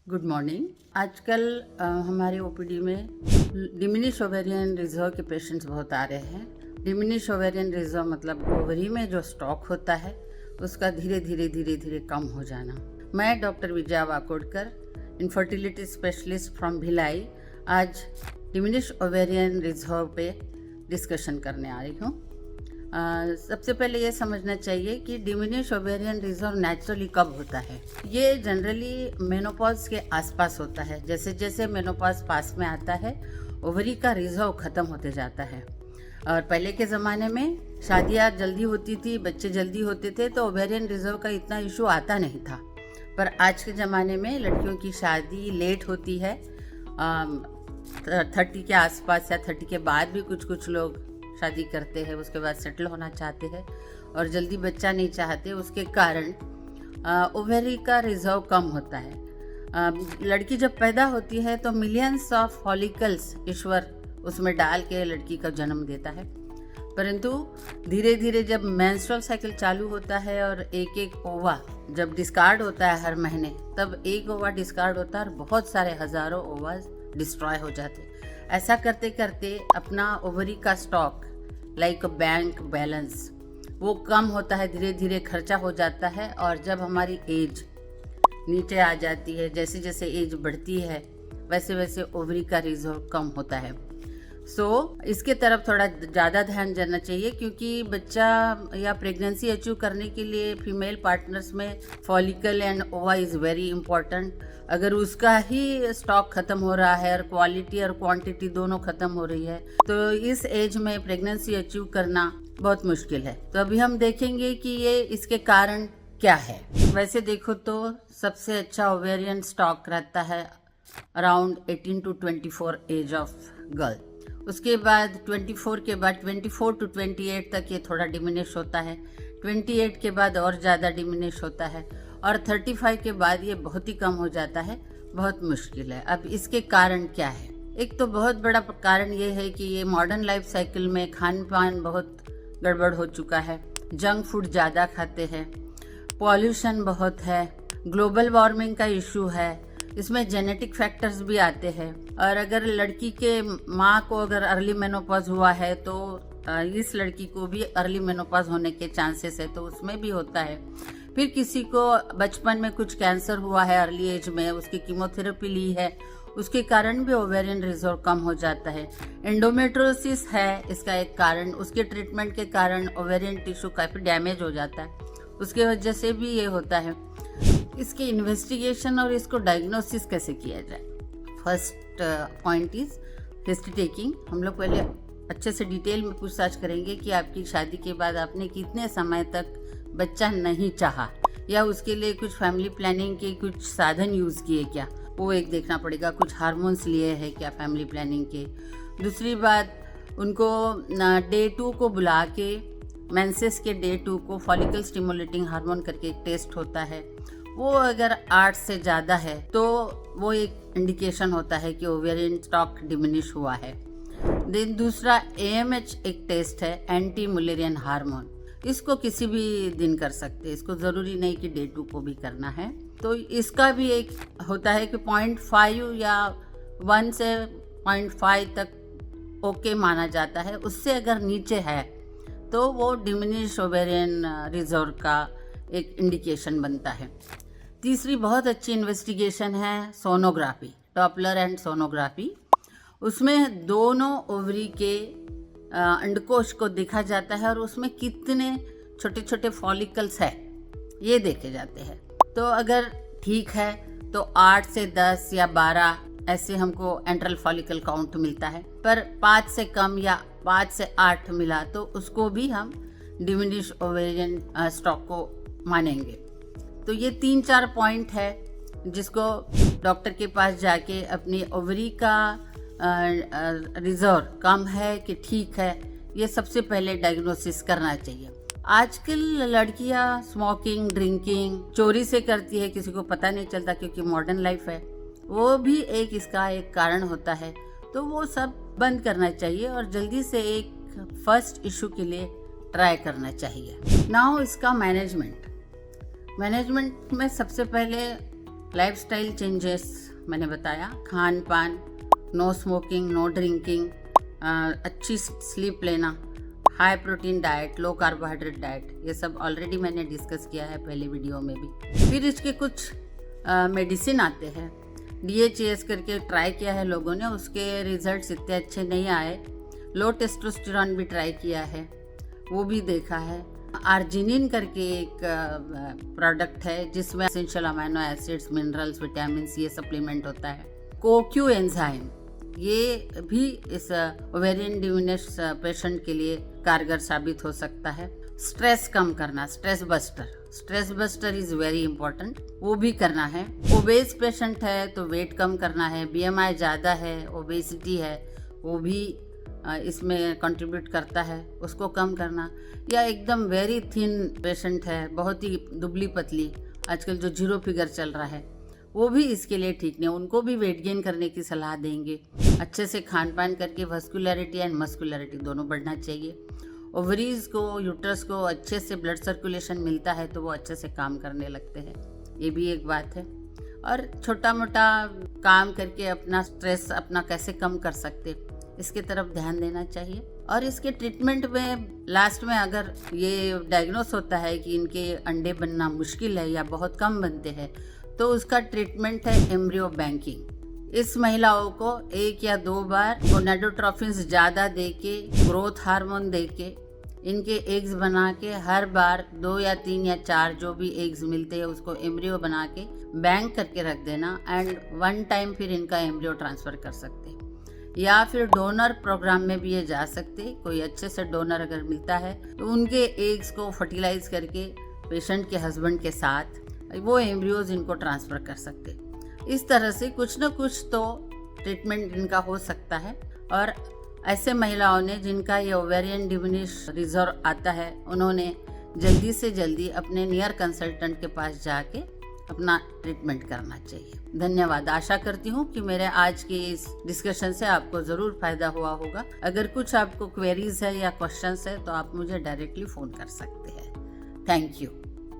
Good morning. आजकल हमारे OPD में डिमिनिश ओवेरियन रिजर्व के पेशेंट्स बहुत आ रहे हैं। डिमिनिश ओवेरियन रिजर्व मतलब ओवरी में जो स्टॉक होता है उसका धीरे धीरे कम हो जाना। मैं doctor Vijaya Wakodkar, infertility specialist from Bhilai, आज डिमिनिश ओवेरियन रिजर्व पे डिस्कशन करने आ रही हूँ। सबसे पहले ये समझना चाहिए कि डिमिनिश ओवेरियन रिजर्व नेचुरली कब होता है। ये जनरली मेनोपॉज के आसपास होता है। जैसे जैसे मेनोपॉज पास में आता है ओवरी का रिजर्व ख़त्म होते जाता है। और पहले के ज़माने में शादियाँ जल्दी होती थी, बच्चे जल्दी होते थे, तो ओवेरियन रिजर्व का इतना इशू आता नहीं था। पर आज के ज़माने में लड़कियों की शादी लेट होती है, 30 के आसपास या 30 के बाद भी कुछ लोग शादी करते हैं, उसके बाद सेटल होना चाहते हैं और जल्दी बच्चा नहीं चाहते। उसके कारण ओवरी का रिजर्व कम होता है। लड़की जब पैदा होती है तो मिलियंस ऑफ फॉलिकल्स ईश्वर उसमें डाल के लड़की का जन्म देता है, परंतु धीरे धीरे जब मेंस्ट्रुअल साइकिल चालू होता है और एक एक ओवा जब डिस्कार्ड होता है हर महीने, तब एक ओवा डिस्कार्ड होता है और बहुत सारे हजारों ओवाज डिस्ट्रॉय हो जाते। ऐसा करते करते अपना ओवरी का स्टॉक लाइक बैंक बैलेंस वो कम होता है, धीरे धीरे खर्चा हो जाता है। और जब हमारी एज नीचे आ जाती है, जैसे जैसे एज बढ़ती है वैसे वैसे ओवरी का रिजर्व कम होता है। इसके तरफ थोड़ा ज़्यादा ध्यान देना चाहिए, क्योंकि बच्चा या प्रेगनेंसी अचीव करने के लिए फीमेल पार्टनर्स में फॉलिकल एंड ओवा इज़ वेरी इम्पॉर्टेंट। अगर उसका ही स्टॉक ख़त्म हो रहा है और क्वालिटी और क्वांटिटी दोनों ख़त्म हो रही है, तो इस एज में प्रेगनेंसी अचीव करना बहुत मुश्किल है। तो अभी हम देखेंगे कि ये इसके कारण क्या है। वैसे देखो तो सबसे अच्छा ओवेरियन स्टॉक रहता है around 18 to 24 age of girl. उसके बाद 24 के बाद 24 to 28 तक ये थोड़ा डिमिनिश होता है, 28 के बाद और ज़्यादा डिमिनिश होता है और 35 के बाद ये बहुत ही कम हो जाता है, बहुत मुश्किल है। अब इसके कारण क्या है? एक तो बहुत बड़ा कारण ये है कि ये मॉडर्न लाइफ साइकिल में खान पान बहुत गड़बड़ हो चुका है। जंक फूड ज़्यादा खाते हैं, पॉल्यूशन बहुत है, ग्लोबल वार्मिंग का इशू है, इसमें जेनेटिक फैक्टर्स भी आते हैं। और अगर लड़की के माँ को अगर अर्ली मेनोपॉज हुआ है तो इस लड़की को भी अर्ली मेनोपॉज होने के चांसेस है, तो उसमें भी होता है। फिर किसी को बचपन में कुछ कैंसर हुआ है अर्ली एज में, उसकी कीमोथेरेपी ली है, उसके कारण भी ओवेरियन रिजर्व कम हो जाता है। एंडोमेट्रोसिस है इसका एक कारण, उसके ट्रीटमेंट के कारण ओवेरियन टिश्यू काफ़ी डैमेज हो जाता है, उसके वजह से भी ये होता है। इसके इन्वेस्टिगेशन और इसको डायग्नोसिस कैसे किया जाए? First point is history taking. हम लोग पहले अच्छे से डिटेल में पूछताछ करेंगे कि आपकी शादी के बाद आपने कितने समय तक बच्चा नहीं चाहा, या उसके लिए कुछ फैमिली प्लानिंग के कुछ साधन यूज़ किए क्या, वो एक देखना पड़ेगा। कुछ हार्मोन्स लिए हैं क्या फैमिली प्लानिंग के। दूसरी बात, उनको डे 2 को बुला के मेंसेस के डे 2 को फॉलिकल स्टिमुलेटिंग हार्मोन करके एक टेस्ट होता है, वो अगर 8 से ज़्यादा है तो वो एक इंडिकेशन होता है कि ओवेरियन स्टॉक डिमिनिश हुआ है। देन दूसरा AMH एक टेस्ट है, एंटी मुलेरियन हार्मोन। इसको किसी भी दिन कर सकते हैं, इसको ज़रूरी नहीं कि डे 2 को भी करना है। तो इसका भी एक होता है कि 0.5 या 1 से 0.5 तक ओके माना जाता है। उससे अगर नीचे है तो वो डिमिनिश ओवेरियन रिजर्व का एक इंडिकेशन बनता है। तीसरी बहुत अच्छी इन्वेस्टिगेशन है सोनोग्राफी, डॉपलर एंड सोनोग्राफी। उसमें दोनों ओवरी के अंडकोश को देखा जाता है और उसमें कितने छोटे छोटे फॉलिकल्स है ये देखे जाते हैं। तो अगर ठीक है तो 8 से 10 या 12 ऐसे हमको एंट्रल फॉलिकल काउंट मिलता है, पर 5 से कम या 5 से 8 मिला तो उसको भी हम डिमिनिश ओवेरियन स्टॉक को मानेंगे। तो ये 3-4 पॉइंट है जिसको डॉक्टर के पास जाके अपनी ओवरी का रिजर्व कम है कि ठीक है, ये सबसे पहले डायग्नोसिस करना चाहिए। आजकल लड़कियां स्मोकिंग, ड्रिंकिंग चोरी से करती है, किसी को पता नहीं चलता क्योंकि मॉडर्न लाइफ है, वो भी एक इसका एक कारण होता है। तो वो सब बंद करना चाहिए और जल्दी से एक फर्स्ट इशू के लिए ट्राई करना चाहिए। नाउ इसका मैनेजमेंट में सबसे पहले लाइफस्टाइल चेंजेस मैंने बताया, खान पान, नो स्मोकिंग, नो ड्रिंकिंग, अच्छी स्लीप लेना, हाई प्रोटीन डाइट, लो कार्बोहाइड्रेट डाइट, ये सब ऑलरेडी मैंने डिस्कस किया है पहले वीडियो में भी। फिर इसके कुछ मेडिसिन आते हैं, DHEAS करके ट्राई किया है लोगों ने, उसके रिजल्ट्स इतने अच्छे नहीं आए। लो टेस्टोस्टेरॉन भी ट्राई किया है, वो भी देखा है। आर्जिनिन करके एक प्रोडक्ट है जिसमें essential amino acids, minerals, vitamins, ये सप्लीमेंट होता है। CoQ एंजाइम, ये भी इस ओवेरियन डिवीनेस पेशेंट के लिए कारगर साबित हो सकता है। स्ट्रेस कम करना, stress buster is very important, वो भी करना है। ओबेस पेशेंट है तो वेट कम करना है, BMI ज़्यादा है, ओबेसिटी है, वो भी इसमें कंट्रीब्यूट करता है, उसको कम करना। या एकदम वेरी थिन पेशेंट है, बहुत ही दुबली पतली, आजकल जो 0 फिगर चल रहा है, वो भी इसके लिए ठीक नहीं, उनको भी वेट गेन करने की सलाह देंगे। अच्छे से खान पान करके वस्कुलरिटी एंड मस्कुलरिटी दोनों बढ़ना चाहिए। ओवरीज को, यूट्रस को अच्छे से ब्लड सर्कुलेशन मिलता है तो वो अच्छे से काम करने लगते हैं, ये भी एक बात है। और छोटा मोटा काम करके अपना स्ट्रेस अपना कैसे कम कर सकते, इसके तरफ ध्यान देना चाहिए। और इसके ट्रीटमेंट में लास्ट में अगर ये डायग्नोस होता है कि इनके अंडे बनना मुश्किल है या बहुत कम बनते हैं, तो उसका ट्रीटमेंट है एम्ब्रियो बैंकिंग। इस महिलाओं को 1 या 2 बार गोनाडोट्रोफिन्स ज़्यादा देके, ग्रोथ हार्मोन देके, इनके एग्स बना के हर बार 2 या 3 या 4 जो भी एग्स मिलते हैं उसको एम्ब्रियो बना के बैंक करके रख देना, एंड 1 टाइम फिर इनका एम्ब्रियो ट्रांसफ़र कर सकते हैं। या फिर डोनर प्रोग्राम में भी ये जा सकते, कोई अच्छे से डोनर अगर मिलता है तो उनके एग्स को फर्टिलाइज करके पेशेंट के हस्बैंड के साथ वो एम्ब्रियोज इनको ट्रांसफ़र कर सकते। इस तरह से कुछ न कुछ तो ट्रीटमेंट इनका हो सकता है। और ऐसे महिलाओं ने जिनका ये ओवेरियन डिमिनिश रिजर्व आता है, उन्होंने जल्दी से जल्दी अपने नियर कंसल्टेंट के पास जाके अपना ट्रीटमेंट करना चाहिए। धन्यवाद। आशा करती हूँ कि मेरे आज के इस डिस्कशन से आपको ज़रूर फ़ायदा हुआ होगा। अगर कुछ आपको क्वेरीज है या क्वेश्चंस है तो आप मुझे डायरेक्टली फ़ोन कर सकते हैं। Thank you.